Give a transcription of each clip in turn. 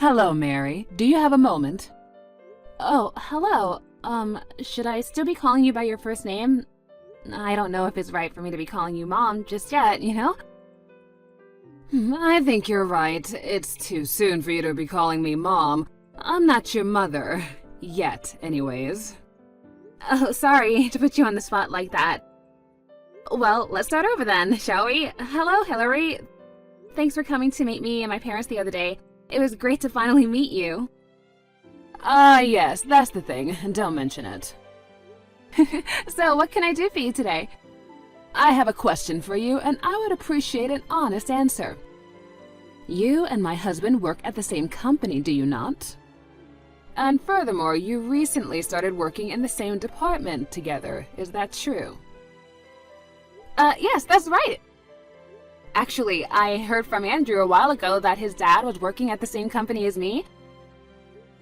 Hello, Mary. Do you have a moment? Oh, hello. Should I still be calling you by your first name? I don't know if it's right for me to be calling you Mom just yet, you know? I think you're right. It's too soon for you to be calling me Mom. I'm not your mother. Yet, anyways. Oh, sorry to put you on the spot like that. Well, let's start over then, shall we? Hello, Hillary. Thanks for coming to meet me and my parents the other day. It was great to finally meet you. Yes, that's the thing. Don't mention it. So, what can I do for you today? I have a question for you, and I would appreciate an honest answer. You and my husband work at the same company, do you not? And furthermore, you recently started working in the same department together. Is that true? Yes, that's right. Actually, I heard from Andrew a while ago that his dad was working at the same company as me.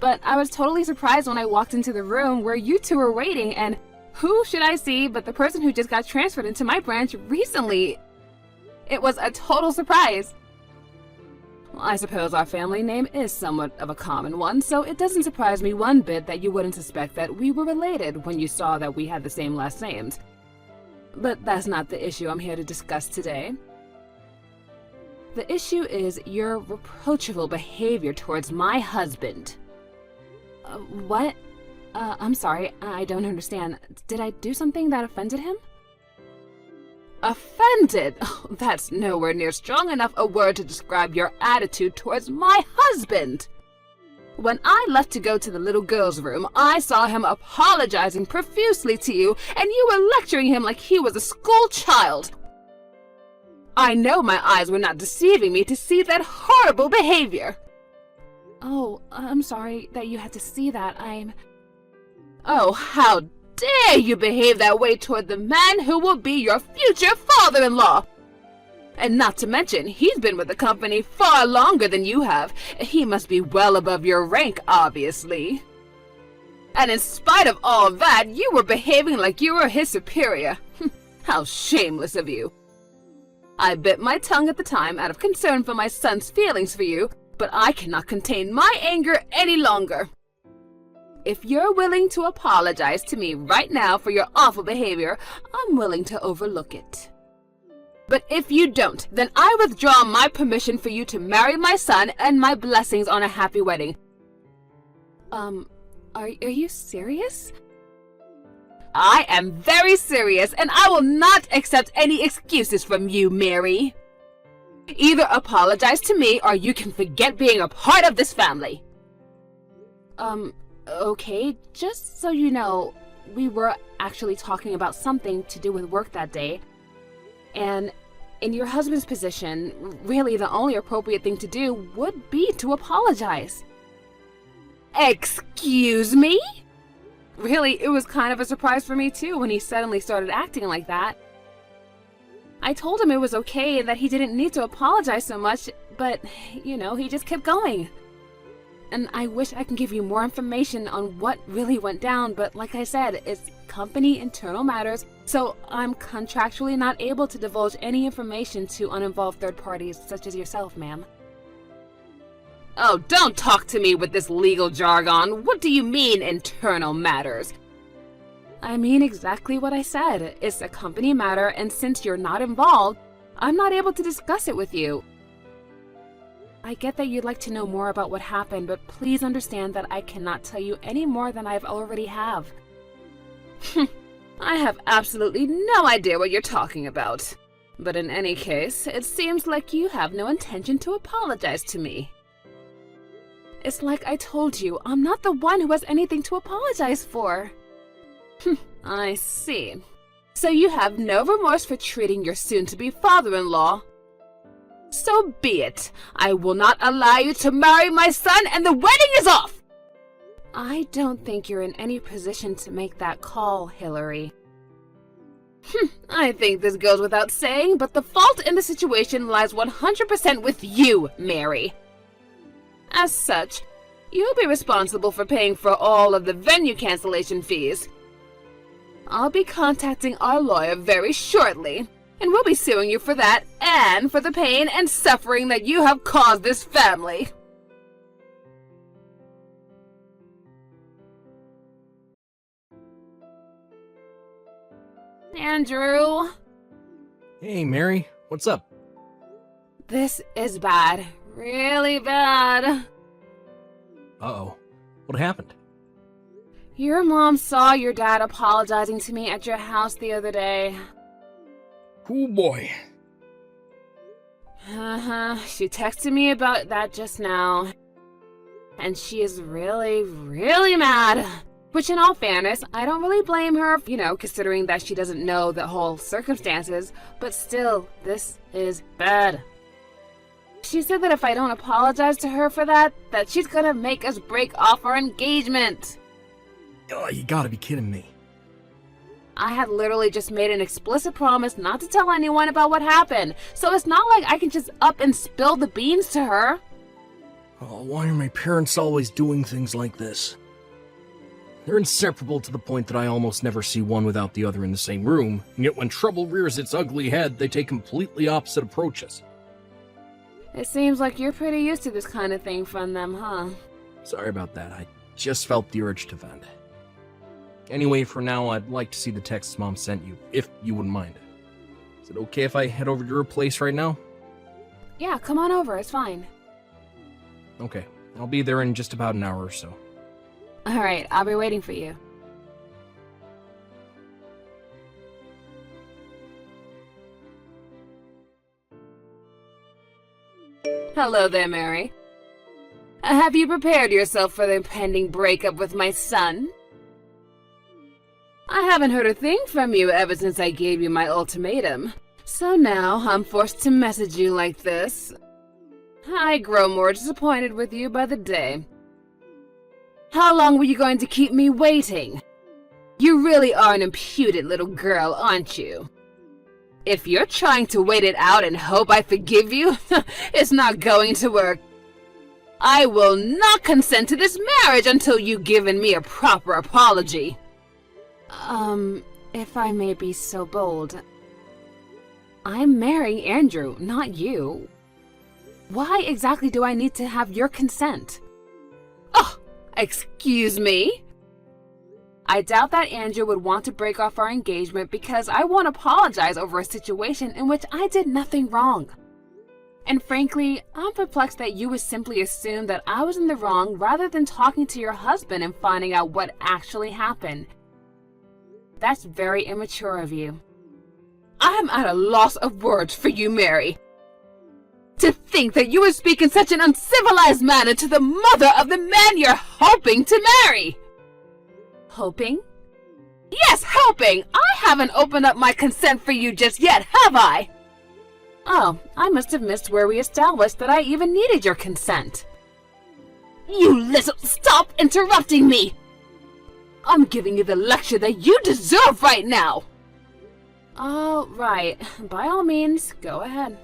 But I was totally surprised when I walked into the room where you two were waiting, and who should I see but the person who just got transferred into my branch recently? It was a total surprise. Well, I suppose our family name is somewhat of a common one, so it doesn't surprise me one bit that you wouldn't suspect that we were related when you saw that we had the same last names. But that's not the issue I'm here to discuss today. The issue is your reproachful behavior towards my husband. What? I'm sorry, I don't understand. Did I do something that offended him? Offended? Oh, that's nowhere near strong enough a word to describe your attitude towards my husband. When I left to go to the little girl's room, I saw him apologizing profusely to you, and you were lecturing him like he was a school child. I know my eyes were not deceiving me to see that horrible behavior. Oh, I'm sorry that you had to see that. Oh, how dare you behave that way toward the man who will be your future father-in-law! And not to mention, he's been with the company far longer than you have. He must be well above your rank, obviously. And in spite of all that, you were behaving like you were his superior. How shameless of you. I bit my tongue at the time out of concern for my son's feelings for you, but I cannot contain my anger any longer. If you're willing to apologize to me right now for your awful behavior, I'm willing to overlook it. But if you don't, then I withdraw my permission for you to marry my son and my blessings on a happy wedding. Are you serious? I am very serious, and I will not accept any excuses from you, Mary. Either apologize to me, or you can forget being a part of this family. Okay, just so you know, we were actually talking about something to do with work that day. And in your husband's position, really the only appropriate thing to do would be to apologize. Excuse me? Really, it was kind of a surprise for me too when he suddenly started acting like that. I told him it was okay and that he didn't need to apologize so much, but, you know, he just kept going. And I wish I can give you more information on what really went down, but like I said, it's company internal matters, so I'm contractually not able to divulge any information to uninvolved third parties such as yourself, ma'am. Oh, don't talk to me with this legal jargon. What do you mean, internal matters? I mean exactly what I said. It's a company matter, and since you're not involved, I'm not able to discuss it with you. I get that you'd like to know more about what happened, but please understand that I cannot tell you any more than I've already have. I have absolutely no idea what you're talking about. But in any case, it seems like you have no intention to apologize to me. It's like I told you, I'm not the one who has anything to apologize for. I see. So you have no remorse for treating your soon-to-be father-in-law. So be it. I will not allow you to marry my son, and the wedding is off! I don't think you're in any position to make that call, Hillary. I think this goes without saying, but the fault in the situation lies 100% with you, Mary. As such, you'll be responsible for paying for all of the venue cancellation fees. I'll be contacting our lawyer very shortly, and we'll be suing you for that and for the pain and suffering that you have caused this family. Andrew. Hey, Mary, what's up? This is bad. Really bad. Uh-oh, what happened? Your mom saw your dad apologizing to me at your house the other day. Oh boy. She texted me about that just now. And she is really, really mad. Which, in all fairness, I don't really blame her, considering that she doesn't know the whole circumstances. But still, this is bad. She said that if I don't apologize to her for that she's gonna make us break off our engagement. Oh, you gotta be kidding me. I had literally just made an explicit promise not to tell anyone about what happened, so it's not like I can just up and spill the beans to her. Oh, why are my parents always doing things like this? They're inseparable to the point that I almost never see one without the other in the same room, and yet when trouble rears its ugly head, they take completely opposite approaches. It seems like you're pretty used to this kind of thing from them, huh? Sorry about that, I just felt the urge to vent. Anyway, for now, I'd like to see the texts Mom sent you, if you wouldn't mind. Is it okay if I head over to her place right now? Yeah, come on over, it's fine. Okay, I'll be there in just about an hour or so. Alright, I'll be waiting for you. Hello there, Mary. Have you prepared yourself for the impending breakup with my son? I haven't heard a thing from you ever since I gave you my ultimatum, so now I'm forced to message you like this. I grow more disappointed with you by the day. How long were you going to keep me waiting? You really are an impudent little girl, aren't you? If you're trying to wait it out and hope I forgive you, it's not going to work. I will not consent to this marriage until you've given me a proper apology. If I may be so bold, I'm marrying Andrew, not you. Why exactly do I need to have your consent? Oh, excuse me? I doubt that Andrew would want to break off our engagement because I won't apologize over a situation in which I did nothing wrong. And frankly, I'm perplexed that you would simply assume that I was in the wrong rather than talking to your husband and finding out what actually happened. That's very immature of you. I'm at a loss of words for you, Mary. To think that you would speak in such an uncivilized manner to the mother of the man you're hoping to marry. Hoping? Yes, hoping! I haven't opened up my consent for you just yet, have I? Oh, I must have missed where we established that I even needed your consent. You little... Stop interrupting me! I'm giving you the lecture that you deserve right now! All right, by all means, go ahead.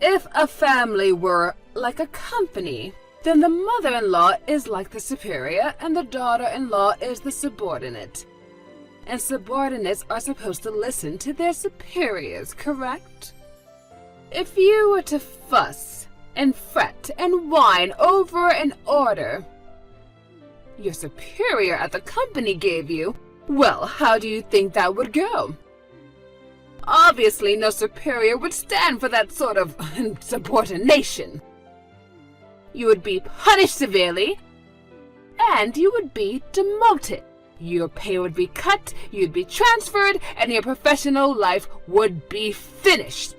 If a family were like a company, then the mother-in-law is like the superior and the daughter-in-law is the subordinate. And subordinates are supposed to listen to their superiors, correct? If you were to fuss and fret and whine over an order your superior at the company gave you, well, how do you think that would go? Obviously, no superior would stand for that sort of subordination. You would be punished severely, and you would be demoted. Your pay would be cut, you'd be transferred, and your professional life would be finished.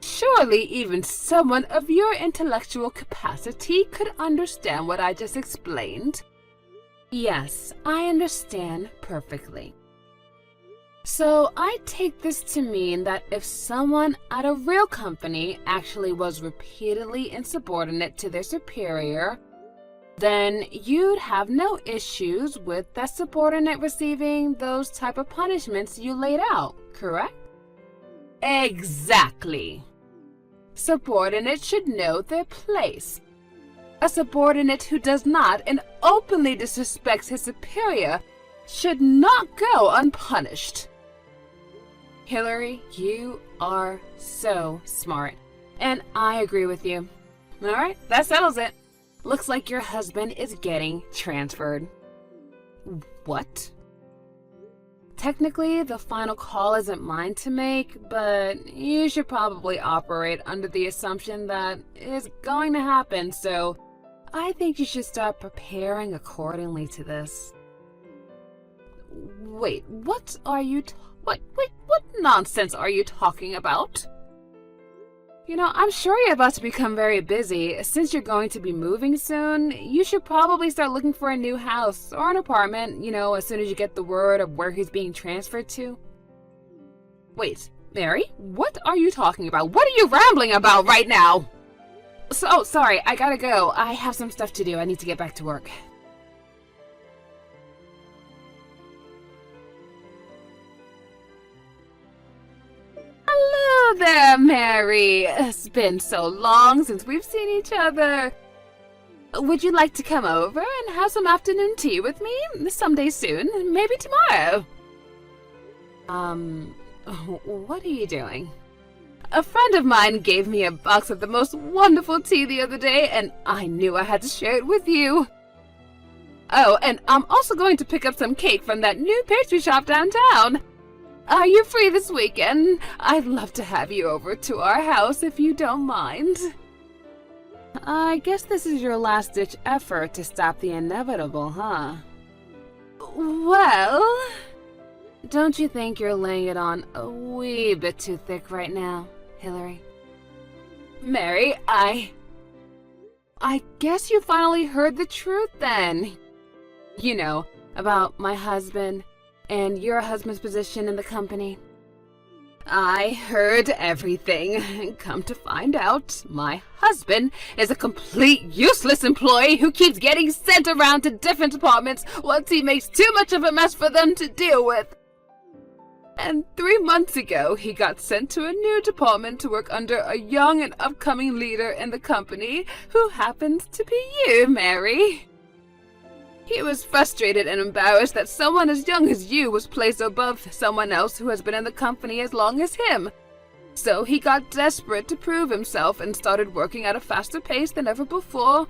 Surely even someone of your intellectual capacity could understand what I just explained. Yes, I understand perfectly. So I take this to mean that if someone at a real company actually was repeatedly insubordinate to their superior, then you'd have no issues with that subordinate receiving those type of punishments you laid out, correct? Exactly. Subordinates should know their place. A subordinate who does not and openly disrespects his superior should not go unpunished. Hillary, you are so smart, and I agree with you. All right, that settles it. Looks like your husband is getting transferred. What? technically, the final call isn't mine to make, but you should probably operate under the assumption that it's going to happen, so I think you should start preparing accordingly to this. Wait, what nonsense are you talking about? You know, I'm sure you're about to become very busy. Since you're going to be moving soon, you should probably start looking for a new house or an apartment, you know, as soon as you get the word of where he's being transferred to. Wait, Mary, what are you talking about? What are you rambling about right now? So, sorry, I gotta go. I have some stuff to do. I need to get back to work. Hello there, Mary. It's been so long since we've seen each other. Would you like to come over and have some afternoon tea with me someday soon? Maybe tomorrow. What are you doing? A friend of mine gave me a box of the most wonderful tea the other day, and I knew I had to share it with you. Oh, and I'm also going to pick up some cake from that new pastry shop downtown. Are you free this weekend? I'd love to have you over to our house if you don't mind. I guess this is your last-ditch effort to stop the inevitable, huh? Well, don't you think you're laying it on a wee bit too thick right now, Hillary? Mary, I guess you finally heard the truth then. You know, about my husband and your husband's position in the company. I heard everything. Come to find out, my husband is a complete useless employee who keeps getting sent around to different departments once he makes too much of a mess for them to deal with. And 3 months ago, he got sent to a new department to work under a young and upcoming leader in the company who happens to be you, Mary. He was frustrated and embarrassed that someone as young as you was placed above someone else who has been in the company as long as him. So he got desperate to prove himself and started working at a faster pace than ever before,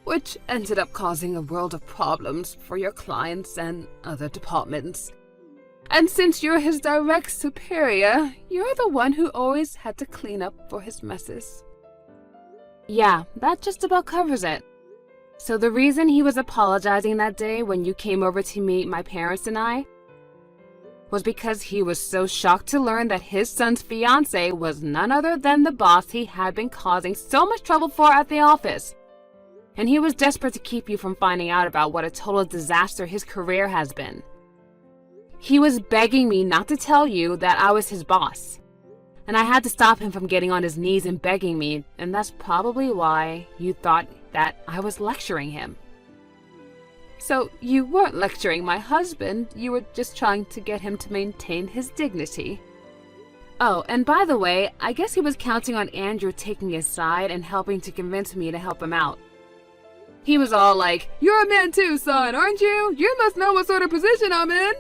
which ended up causing a world of problems for your clients and other departments. And since you're his direct superior, you're the one who always had to clean up for his messes. Yeah, that just about covers it. So the reason he was apologizing that day when you came over to meet my parents and I was because he was so shocked to learn that his son's fiancée was none other than the boss he had been causing so much trouble for at the office. And he was desperate to keep you from finding out about what a total disaster his career has been. He was begging me not to tell you that I was his boss. And I had to stop him from getting on his knees and begging me, and that's probably why you thought that I was lecturing him. So you weren't lecturing my husband, you were just trying to get him to maintain his dignity. Oh, and by the way, I guess he was counting on Andrew taking his side and helping to convince me to help him out. He was all like, "You're a man too, son, aren't you? You must know what sort of position I'm in."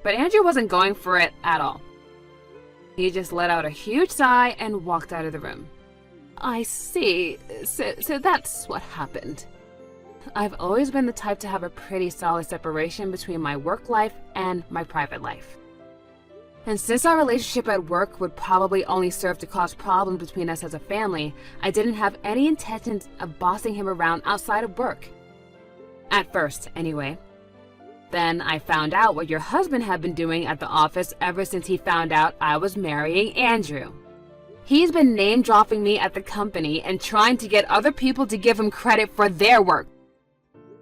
But Andrew wasn't going for it at all. He just let out a huge sigh and walked out of the room. I see. So that's what happened. I've always been the type to have a pretty solid separation between my work life and my private life. And since our relationship at work would probably only serve to cause problems between us as a family, I didn't have any intentions of bossing him around outside of work. At first, anyway. Then I found out what your husband had been doing at the office ever since he found out I was marrying Andrew. He's been name-dropping me at the company and trying to get other people to give him credit for their work.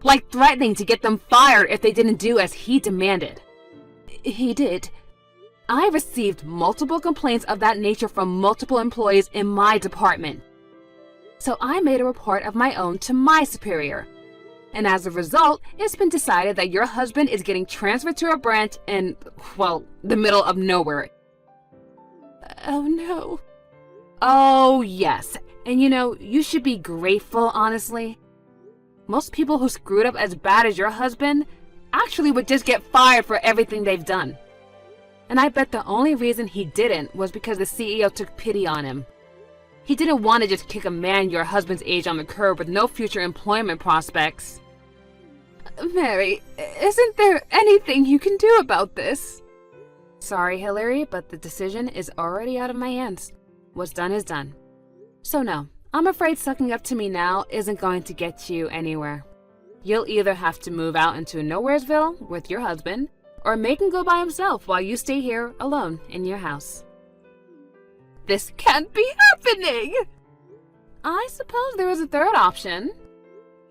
Like threatening to get them fired if they didn't do as he demanded. He did. I received multiple complaints of that nature from multiple employees in my department. So I made a report of my own to my superior. And as a result, it's been decided that your husband is getting transferred to a branch in, well, the middle of nowhere. Oh no. Oh yes. And you know, you should be grateful, honestly. Most people who screwed up as bad as your husband actually would just get fired for everything they've done. And I bet the only reason he didn't was because the CEO took pity on him. He didn't want to just kick a man your husband's age on the curb with no future employment prospects. Mary, isn't there anything you can do about this? Sorry, Hillary, but the decision is already out of my hands. What's done is done. So no, I'm afraid sucking up to me now isn't going to get you anywhere. You'll either have to move out into Nowheresville with your husband, or make him go by himself while you stay here alone in your house. This can't be happening! I suppose there is a third option.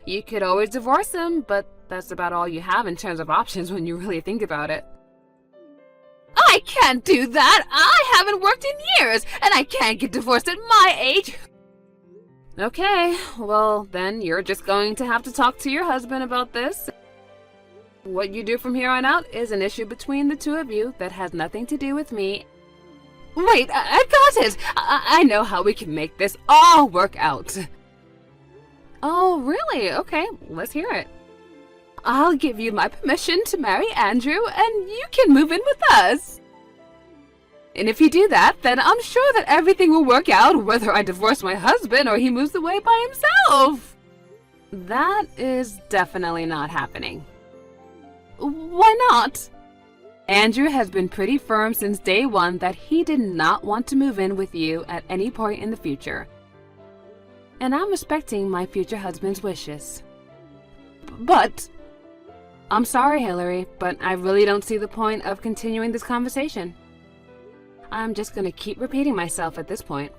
You could always divorce him, but that's about all you have in terms of options when you really think about it. I can't do that! I haven't worked in years, and I can't get divorced at my age! Okay, well, then you're just going to have to talk to your husband about this. What you do from here on out is an issue between the two of you that has nothing to do with me. Wait, I've got it! I know how we can make this all work out. Oh, really? Okay, let's hear it. I'll give you my permission to marry Andrew, and you can move in with us. And if you do that, then I'm sure that everything will work out, whether I divorce my husband or he moves away by himself. That is definitely not happening. Why not? Andrew has been pretty firm since day one that he did not want to move in with you at any point in the future. And I'm respecting my future husband's wishes. But... I'm sorry, Hillary, but I really don't see the point of continuing this conversation. I'm just gonna keep repeating myself at this point.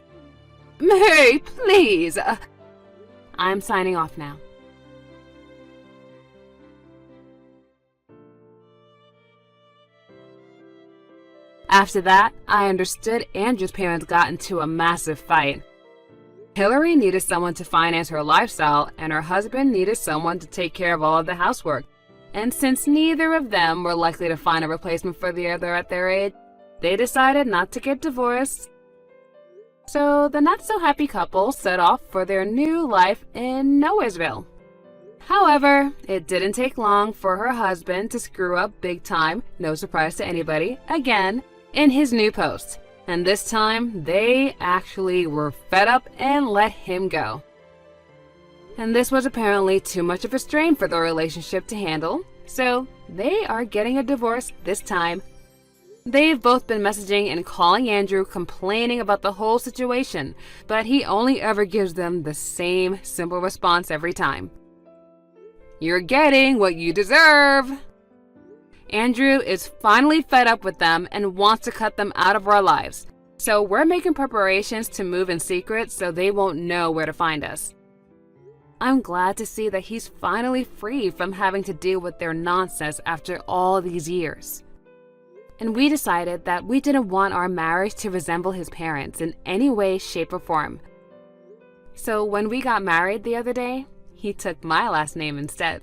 Mary, please! I'm signing off now. After that, I understood Andrew's parents got into a massive fight. Hillary needed someone to finance her lifestyle, and her husband needed someone to take care of all of the housework. And since neither of them were likely to find a replacement for the other at their age, they decided not to get divorced. So the not-so-happy couple set off for their new life in Nowheresville. However, it didn't take long for her husband to screw up big time, no surprise to anybody, again, in his new post. And this time, they actually were fed up and let him go. And this was apparently too much of a strain for the relationship to handle, so they are getting a divorce this time. They've both been messaging and calling Andrew complaining about the whole situation, but he only ever gives them the same simple response every time. You're getting what you deserve. Andrew is finally fed up with them and wants to cut them out of our lives, so we're making preparations to move in secret so they won't know where to find us. I'm glad to see that he's finally free from having to deal with their nonsense after all these years. And we decided that we didn't want our marriage to resemble his parents in any way, shape, or form. So when we got married the other day, he took my last name instead.